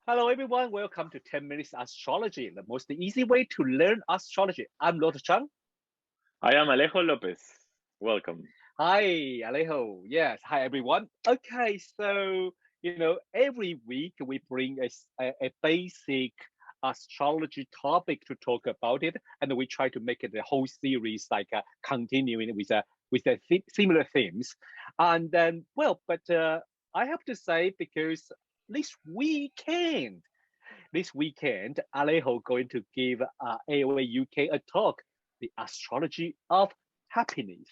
Hello, everyone. Welcome to 10 Minutes Astrology, the most easy way to learn astrology. I'm Lord Chang. I am Alejo Lopez. Welcome. Hi, Alejo. Yes. Hi, everyone. Okay. So, every week we bring a basic astrology topic to talk about it. And we try to make it a whole series, like continuing with similar themes. And then, I have to say, because this weekend, Alejo going to give AOAUK a talk, the astrology of happiness.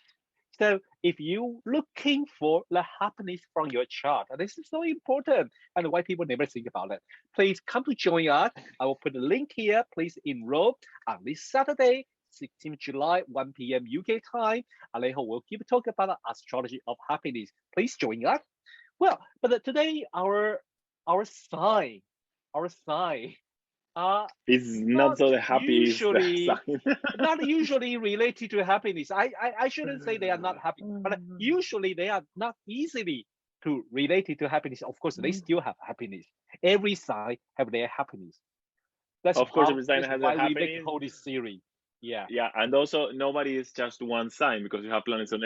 So if you looking for the happiness from your chart, and this is so important, and why people never think about it, please come to join us. I will put the link here. Please enroll on this Saturday, 16th July, 1 p.m. UK time. Alejo will give a talk about the astrology of happiness. Please join us. Well, but today our sign our sign are It's not not so happy is the usually sign. not usually related to happiness. I shouldn't say they are not happy, but usually they are not easily to related to happiness. Of course, they still have happiness. Every sign have their happiness. Of course, every sign That's has a why we make the happiness. whole this series. Yeah, Yeah, and also nobody is just one sign because you have planets on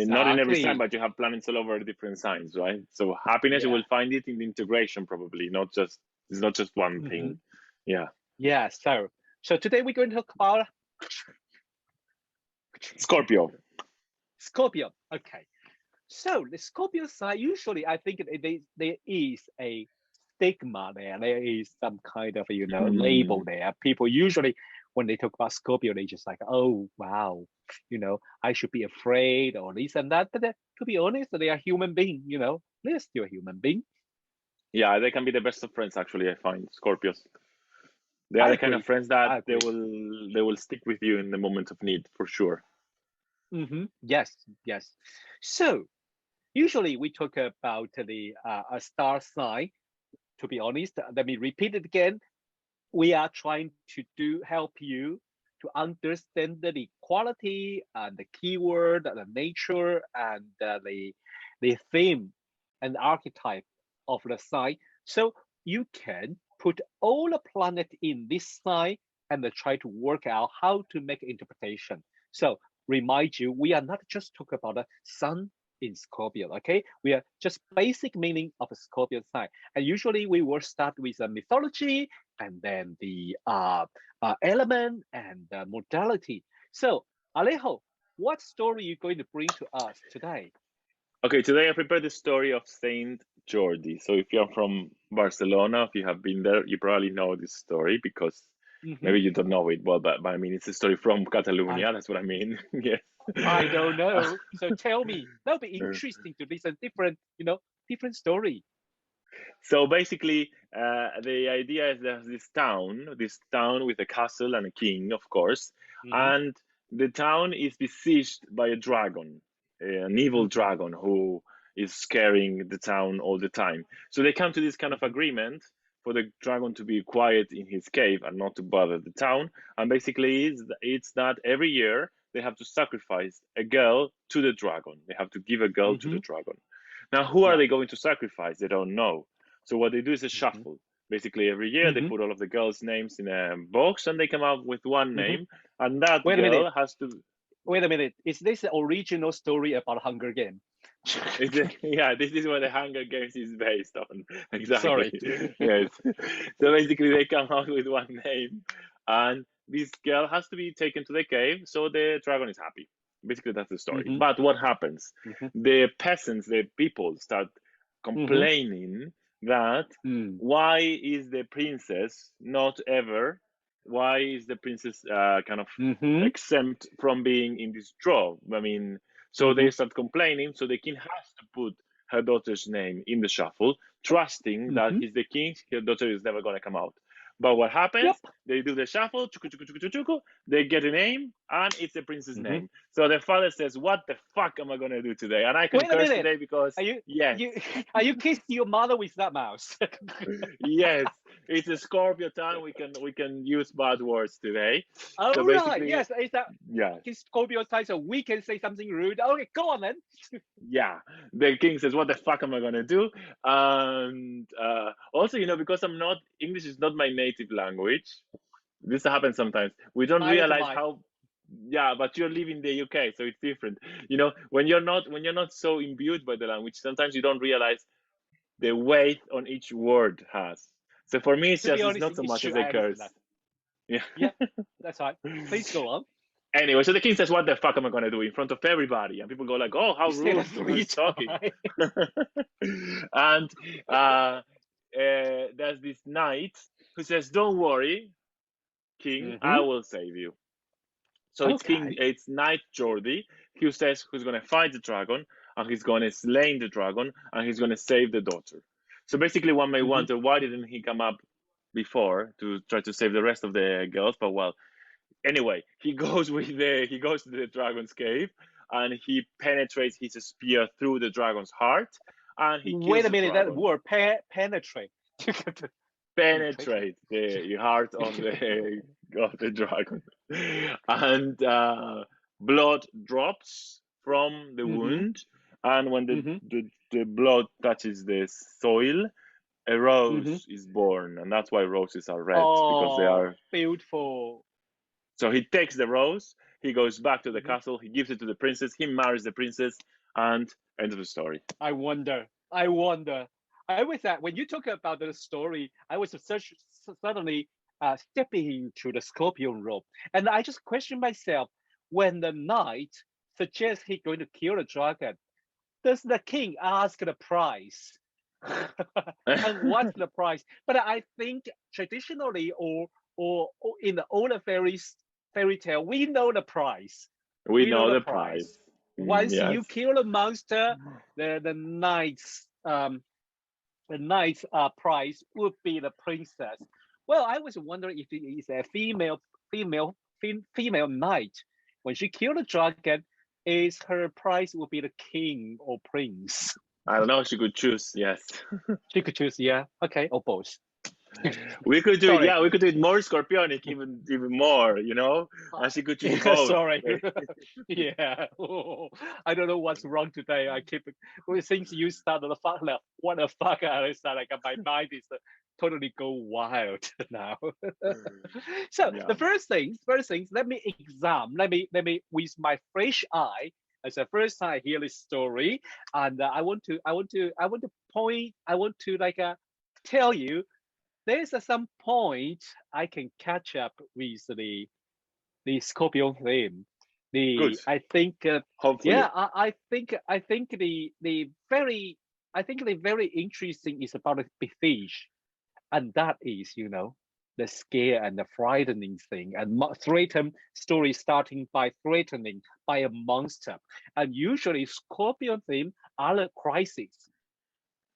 not in every sign, exactly. but you have planets all over different signs, right? So happiness, you Yeah. will find it in the integration probably, not just it's not just one Hmm. thing. Yeah. Yeah. So today we're going to talk about Scorpio. Scorpio. Okay. So the Scorpio sign, usually I think there is a stigma there. There is some kind of label Mm. there. People usually when they talk about Scorpio, they just like, oh wow, I should be afraid or this and that. But to be honest, they are human being. They're still a human being. Yeah, they can be the best of friends actually, I find Scorpios. They are I the kind of agree. friends that I agree. they will stick with you in the moment of need for sure. Yes, yes. So usually we talk about the a star sign. To be honest, let me repeat it again. We are trying to help you to understand the quality and the keyword, the nature, and the theme and archetype of the sign. So you can put all the planet in this sign and try to work out how to make interpretation. So remind you, we are not just talking about the sun in Scorpio, okay? We are just basic meaning of a Scorpio sign. And usually we will start with a mythology and then the element and the modality. So Alejo, what story are you going to bring to us today? Okay, today I prepared the story of Saint Jordi. So if you're from Barcelona, if you have been there, you probably know this story because Mm-hmm. maybe you don't know it well, but I mean it's a story from I Catalonia. That's what I mean. Yes. I don't know. So tell me. That'll be interesting to listen different story. So basically, the idea is there's this town with a castle and a king, of course, Mm-hmm. and the town is besieged by a dragon, an evil Mm-hmm. dragon who is scaring the town all the time. So they come to this kind of Mm-hmm. agreement for the dragon to be quiet in his cave and not to bother the town. And basically, it's that every year they have to sacrifice a girl to the dragon. They have to give a girl to Mm-hmm. the dragon. Now, who are Yeah. they going to sacrifice? They don't know. So what they do is a Mm-hmm. shuffle. Basically, every year they Mm-hmm. put all of the girls' names in a box and they come up with one Mm-hmm. name, and that Wait a minute. girl has to. Wait a minute. Is this the original story about Hunger Game? Yeah, this is what the Hunger Games is based on. Exactly. Sorry. Yes. So basically, they come out with one name, and this girl has to be taken to the cave, so the dragon is happy. Basically, that's the story. Mm-hmm. But what happens? Mm-hmm. The peasants, the people, start Mm-hmm. complaining that Mm. why is the princess not ever? Why is the princess kind of Mm-hmm. exempt from being in this draw? I mean, so Mm-hmm. they start complaining. So the king has to put her daughter's name in the shuffle, trusting that Mm-hmm. he's the king, her daughter is never going to come out. But what Yep. happens? They do the shuffle, chuku, chuku, chuku, chuku, chuku, they get a name, and it's the prince's Mm-hmm. name. So the father says, "What the fuck am I going to do today?" And I can Wait a curse minute. today because, Are you yes, you are you kissing your mother with that mouse? yes, it's a Scorpio time. We can use bad words today. All So right. basically, Yes, it's a yeah, Scorpio sign, so we can say something rude. Okay, go on then. yeah. The king says, "What the fuck am I gonna do?" And also, because I'm not English is not my native language. This happens sometimes. We don't Neither to realize mine. how. Yeah, but you're living in the UK, so it's different. When you're not so imbued by the language, sometimes you don't realize the weight on each word has. So for me, To be it's honest, not so it's much true. as a I understand curse. that. Yeah. Yeah, that's right. Please go on. Anyway, so the king says, "What the fuck am I gonna do in front of everybody?" And people go like, "Oh, how You said that rude! Who 3 is talking?" times. And there's this knight who says, "Don't worry, king, I Mm-hmm. will save you." So Okay. it's Knight Jordi who says who's gonna fight the dragon, and he's gonna slay the dragon, and he's gonna save the daughter. So basically, one may Mm-hmm. wonder why didn't he come up before to try to save the rest of the girls? But well, anyway, he goes to the dragon's cave, and he penetrates his spear through the dragon's heart, and he Wait kills a the minute. That dragon. word penetrate. Penetration. Penetrate the heart of the dragon, and blood drops from the Mm-hmm. wound, and when Mm-hmm. the blood touches the soil, a Mm-hmm. rose is born, and that's why roses are red, because they Oh, are. beautiful. So he takes the rose, he goes back to the Mm-hmm. castle, he gives it to the princess, he marries the princess, and end of the story. I wonder. I wonder. I was that when you talk about the story, I was suddenly stepping into the scorpion role, and I just questioned myself when the knight suggests he's going to kill the dragon. Does the king ask the price? And what's the price? But I think traditionally, or in the older fairy tale, we know the price. We We know know the the price. price. Once Yes. you kill the monster, the knight's prize would be the princess. Well, I was wondering if it is a female knight. When she killed the dragon, is her prize would be the king or prince? I don't know, she could choose, yes. She could choose, yeah, okay, or both. We could do it, Sorry. yeah, we could do it more scorpionic, even more, and she could choose Yeah, both. sorry. Yeah. Oh, I don't know what's wrong today. I keep since you started the fuck like, what the fuck I start like my mind is totally go wild now. So Yeah. the first things, let me with my fresh eye as the first time I hear this story, and I want to like tell you there's some point I can catch up with the Scorpio theme. Good. The I think Hopefully. yeah I think the very interesting is about the fish, and that is the scare and the frightening thing, and threaten story starting by threatening by a monster, and usually Scorpion theme are a crisis,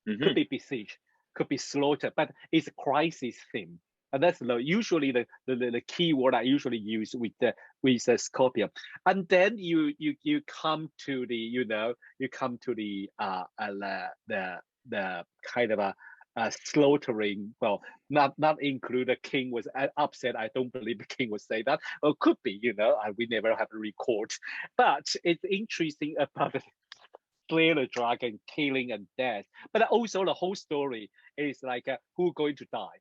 could Hmm. be besieged, could be slaughtered, but it's a crisis theme. And that's usually the key word I usually use with the Scorpio. And then you come to the kind of a slaughtering. Well, not include the king was upset. I don't believe the king would say that. Or could be, we never have a record. But it's interesting about slay the dragon, killing and death. But also the whole story is like who going to die,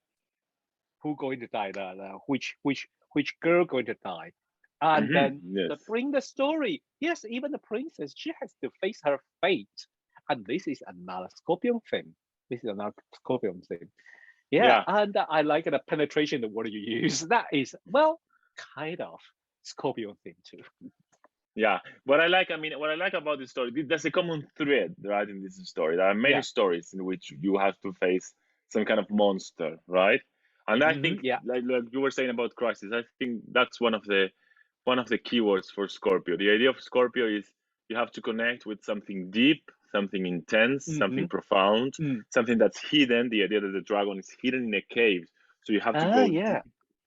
who going to die, which girl going to die, and then Yes. the bring the story. Yes, even the princess, she has to face her fate, and this is another Scorpion thing. This is another Scorpion thing. Yeah, Yeah. and I like the penetration, the word you use. That is well, kind of Scorpion thing too. Yeah. What I like about this story, there's a common thread, right, in this story. There are many Yeah. stories in which you have to face some kind of monster, right? And I think, Yeah. like you were saying about crisis, I think that's one of the keywords for Scorpio. The idea of Scorpio is you have to connect with something deep, something intense, Mm-hmm. something profound, Mm. something that's hidden. The idea that the dragon is hidden in a cave, so you have to go Yeah.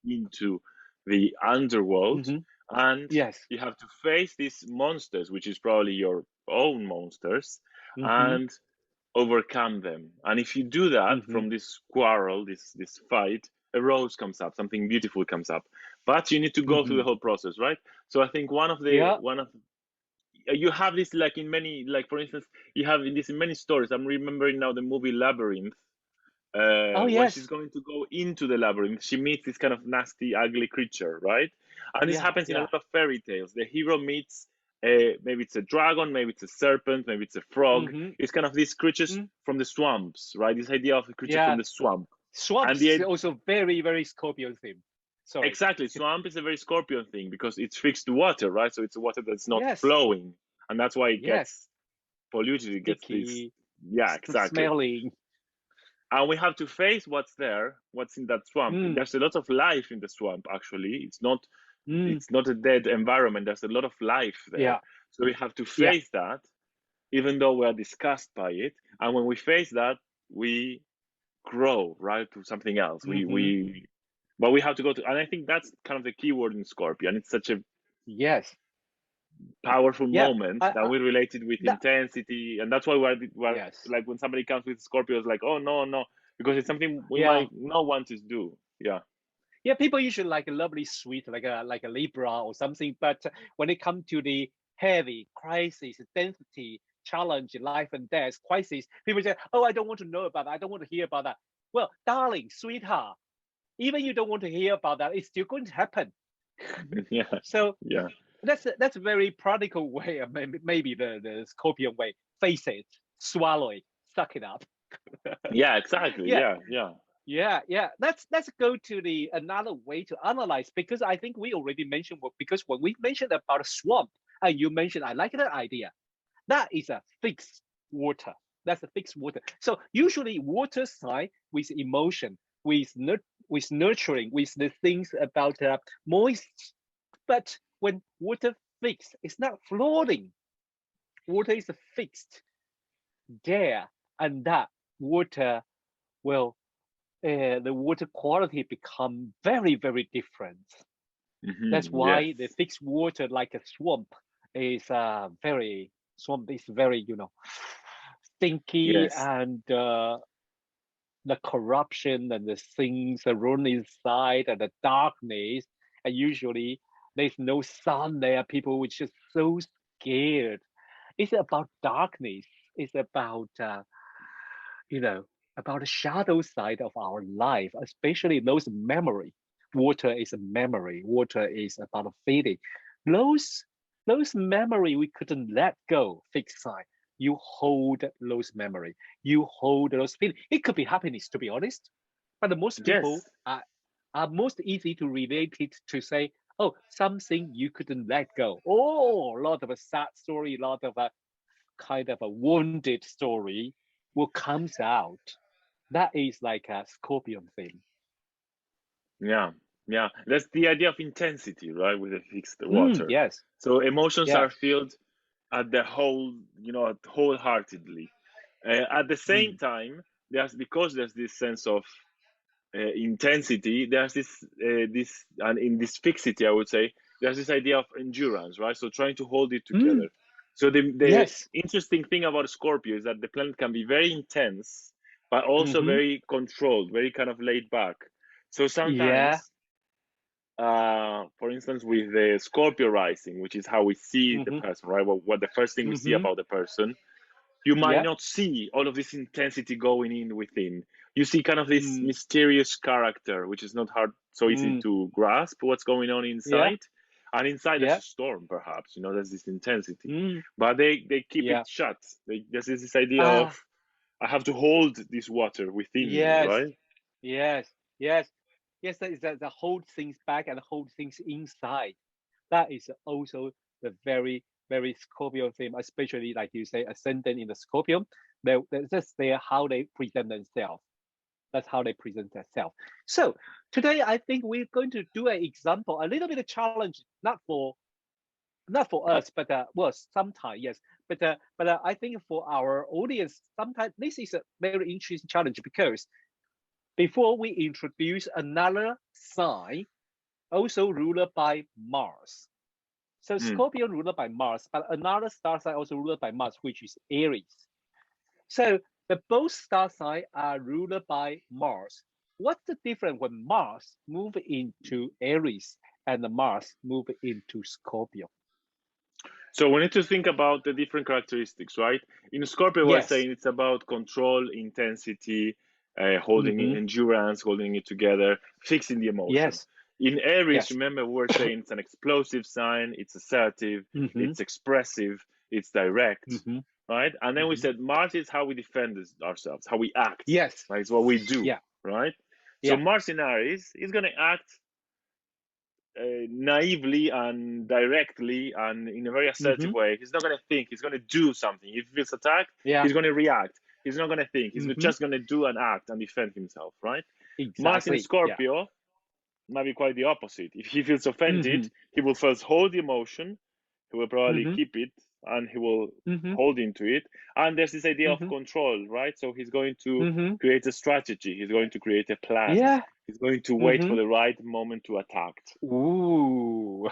deep into the underworld, Mm-hmm. and Yes. you have to face these monsters, which is probably your own monsters, Mm-hmm. and overcome them. And if you do that from this quarrel, this fight, a rose comes up, something beautiful comes up. But you need to go through the whole process, right? So I think one of you have this like in many, like for instance, you have this in many stories. I'm remembering now the movie Labyrinth. Oh When she's yes. going to go into the labyrinth, she meets this kind of nasty, ugly creature, right? And this Yeah. happens in a Yeah. lot of fairy tales. The hero meets maybe it's a dragon, maybe it's a serpent, maybe it's a frog. It's kind of these creatures from the swamps, right? This idea of a creature from Yeah. the swamp. And Swamps is the also very, very Scorpio theme. Sorry. exactly, swamp is a very Scorpion thing because it's fixed to water, right? So it's water that's not Yes. flowing, and that's why it Yes. gets polluted. It gets this, Sticky, yeah, exactly. smelling. And we have to face what's there, what's in that swamp. Mm. There's a lot of life in the swamp. Actually, Mm. it's not a dead environment. There's a lot of life there. Yeah. So we have to Yeah. face that, even though we are disgusted by it. And when we face that, we grow right to something else. But we have to go to, and I think that's kind of the key word in Scorpio. And it's such a Yes. powerful Yeah. moment that we related with That, intensity, and that's why we're yes. like when somebody comes with Scorpio, it's like, oh no, no, because it's something we Yeah. might not want to do. Yeah. Yeah. People usually like a lovely sweet, like a Libra or something. But when it comes to the heavy crisis, density, challenge, life and death crisis, people say, "Oh, I don't want to know about that. I don't want to hear about that." Well, darling, sweetheart, even you don't want to hear about that, it's still going to happen. Yeah. So Yeah. that's a very practical way, of maybe the Scorpion way. Face it, swallow it, suck it up. Yeah, exactly. Yeah, Yeah. Yeah. yeah. Let's go to the another way to analyze, because I think we already mentioned, because when we mentioned about a swamp, and you mentioned, I like that idea. That is a fixed water. That's a fixed water. So usually water sign with emotion, with nurturing, with the things about moist. But when water fixed, it's not floating. Water is fixed there, and that water will the water quality become very, very different. That's Yes. why the fixed water, like a swamp, is very, stinky, Yes. and the corruption and the things around inside and the darkness, and usually there's no sun there. People were just so scared. It's about darkness. It's about you know, about the shadow side of our life, especially those memory. Water is a memory. Water is about a feeling. Those those memory we couldn't let go. Fixed side. You hold those memory. You hold those feelings. It could be happiness, to be honest, but the most people Yes. are most easy to relate it to say, oh, something you couldn't let go. Oh, a lot of a sad story, a lot of a kind of a wounded story will comes out. That is like a Scorpion thing. Yeah. Yeah. That's the idea of intensity, right? With the fixed water. Yes, So emotions are yes. filled at the whole, wholeheartedly. At the same Mm, time, because there's this sense of intensity, there's this and in this fixity, I would say, there's this idea of endurance, right? So trying to hold it mm, together. So the yes. interesting thing about Scorpio is that the planet can be very intense, but also Mm-hmm. very controlled, very kind of laid back. So Yeah. sometimes, for instance, with the Scorpio rising, which is how we see the Mm-hmm. person, right? What the first thing we see Mm-hmm. about the person, you might Yeah. not see all of this intensity going in within. You see kind of this Mm, mysterious character, which is not so easy mm, to grasp what's going on yeah. inside. And inside there's Yeah. a storm, perhaps, there's this intensity. Mm, But they keep it yeah. shut. There's this idea of, Ah, I have to hold this water within me, yes. right? Yes. Yes. Yes. That is the hold things back and hold things inside. That is also the very, very Scorpio theme, especially like you say, ascendant in the Scorpio. That's their how they present themselves. That's how they present themselves. So today, I think we're going to do an example, a little bit of challenge, not for us, but well, sometimes yes, but I think for our audience, sometimes this is a very interesting challenge, because before we introduce another sign, also ruled by Mars. So Mm. Scorpio ruled by Mars, but another star sign also ruled by Mars, which is Aries. So But both star signs are ruled by Mars. What's the difference when Mars move into Aries and the Mars move into Scorpio? So we need to think about the different characteristics, right? In Scorpio, we're Yes. saying it's about control, intensity, holding Mm-hmm. endurance, holding it together, fixing the emotion. Yes. In Aries, Yes. remember, we're saying it's an explosive sign, it's assertive, Mm-hmm. it's expressive, it's direct, Mm-hmm. right? And then we Mm-hmm. said Mars is how we defend ourselves, how we act, Yes. right? It's what we do, Yeah. right? So Yeah. Mars in Aries is going to act naively and directly and in a very assertive Mm-hmm. way. He's not going to think, he's going to do something. If he feels attacked, Yeah. he's going to react. He's not going to think, he's Mm-hmm. just going to do and act and defend himself, right? Mars in Exactly. Yeah. Scorpio might be quite the opposite. If he feels Mm-hmm. offended, he will first hold the emotion, he will probably Mm-hmm. keep it, and he will Mm-hmm. hold into it. And there's this idea of Mm-hmm. control, right? So he's going to Mm-hmm. create a strategy, he's going to create a plan, Yeah. he's going to wait Mm-hmm. for the right moment to attack. Ooh,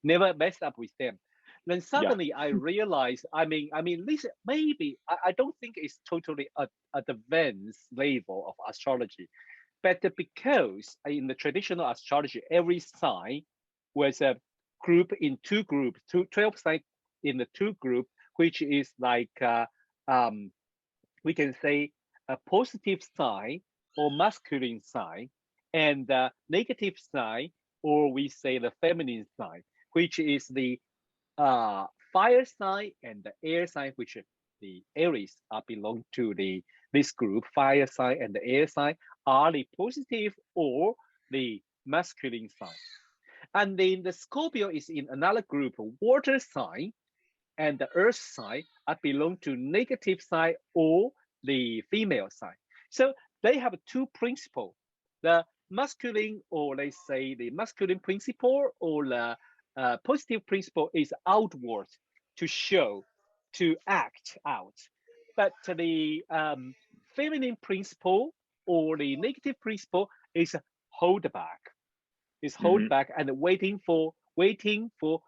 never messed up with them. Then Yeah. suddenly I realized, this maybe I don't think it's totally at the advanced level of astrology, but because in the traditional astrology, every sign was a group in two groups, 12 signs in the two group, which is like we can say a positive sign or masculine sign, and the negative sign, or we say the feminine sign, which is the fire sign and the air sign, which the Aries are belong to this group. Fire sign and the air sign are the positive or the masculine sign. And then the Scorpio is in another group, water sign, and the earth sign are belong to negative side or the female side. So they have two principles. The masculine, or let's say the masculine principle, or the positive principle is outward, to show, to act out. But the feminine principle or the negative principle is hold back, is hold Hmm. back and waiting for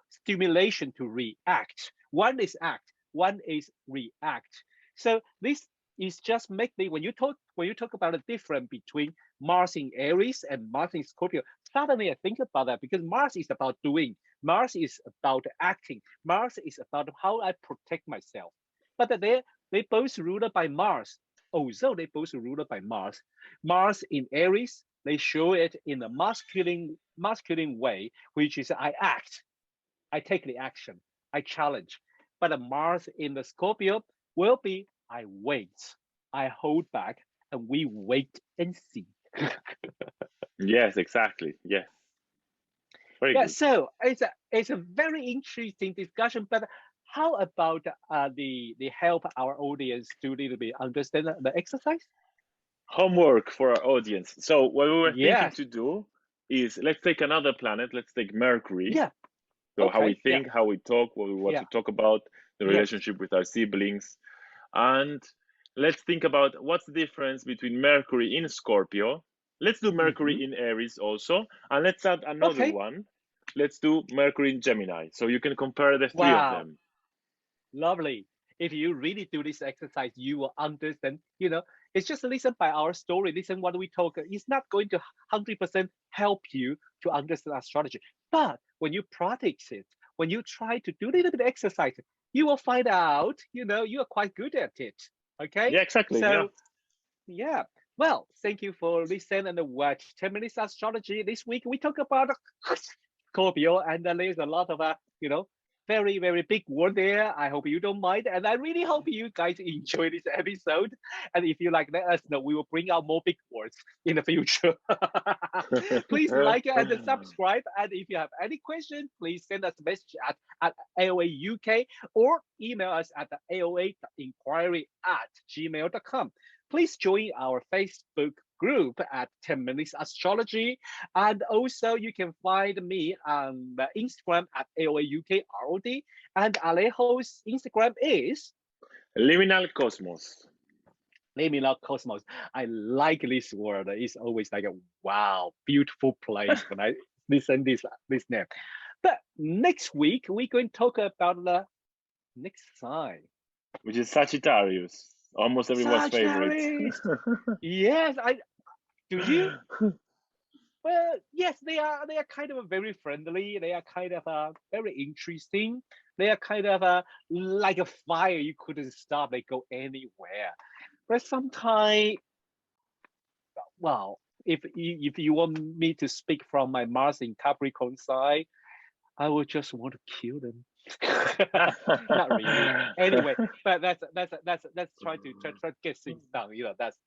stimulation to react. One is act, one is react. So this is just make the when you talk about the difference between Mars in Aries and Mars in Scorpio. Suddenly I think about that because Mars is about doing, Mars is about acting, Mars is about how I protect myself. But they both ruled by Mars. Although they both ruled by Mars, Mars in Aries, they show it in a masculine way, which is I act, I take the action, I challenge. But the Mars in the Scorpio will be I wait, I hold back, and we wait and see. Yes, exactly. Yes, very Yeah, good. so it's a very interesting discussion. But how about the help our audience to a little bit understand the exercise? Homework for our audience. So what we were thinking Yes. to do is let's take another planet. Let's take Mercury. Yeah. So how we Okay. Yeah. think, how we talk, what we want Yeah. to talk about, the Yes. relationship with our siblings, and let's think about what's the difference between Mercury in Scorpio. Let's do Hmm. Mercury in Aries also, and let's add another Okay. one. Let's do Mercury in Gemini. So you can compare the three of Wow. them. Lovely. If you really do this exercise, you will understand. It's just listen by our story, listen what we talk. It's not going to 100% help you to understand astrology. But when you practice it, when you try to do a little bit of exercise, you will find out, you are quite good at it. Okay? Yeah, exactly. Yeah. So, yeah. Well, thank you for listening and watch 10 Minutes Astrology. This week we talk about Scorpio, and there's a lot of very very big word there. I hope you don't mind, and I really hope you guys enjoy this episode. And if you like, let us know. We will bring out more big words in the future. Please like and subscribe. And if you have any question, please send us a message at AOAUK or email us at the AOA inquiry@gmail.com. Please join our Facebook group at 10 Minutes Astrology. And also, you can find me on the Instagram at AOAUKROD. And Alejo's Instagram is Liminal Cosmos. Liminal Cosmos. I like this word. It's always like a wow, beautiful place when I listen this name. But next week, we're going to talk about the next sign. Which is Sagittarius. Almost everyone's favorite. Sagittarius. Yes, I do you? Well, yes, they are. They are kind of very friendly. They are kind of very interesting. They are kind of like a fire you couldn't stop. They go anywhere. But sometimes, well, if you want me to speak from my Mars in Capricorn side, I would just want to kill them. Not really. Anyway, but let's try to get things done. You know, that's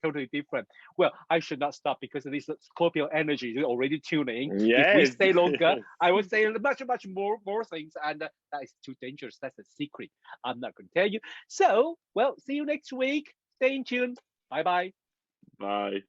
totally different. Well, I should not stop because this Scorpio energy is already tuning. If we Yes, stay longer, yes. I would say much more things, and that is too dangerous. That's a secret. I'm not going to tell you. So, well, see you next week. Stay in tune. Bye bye. Bye.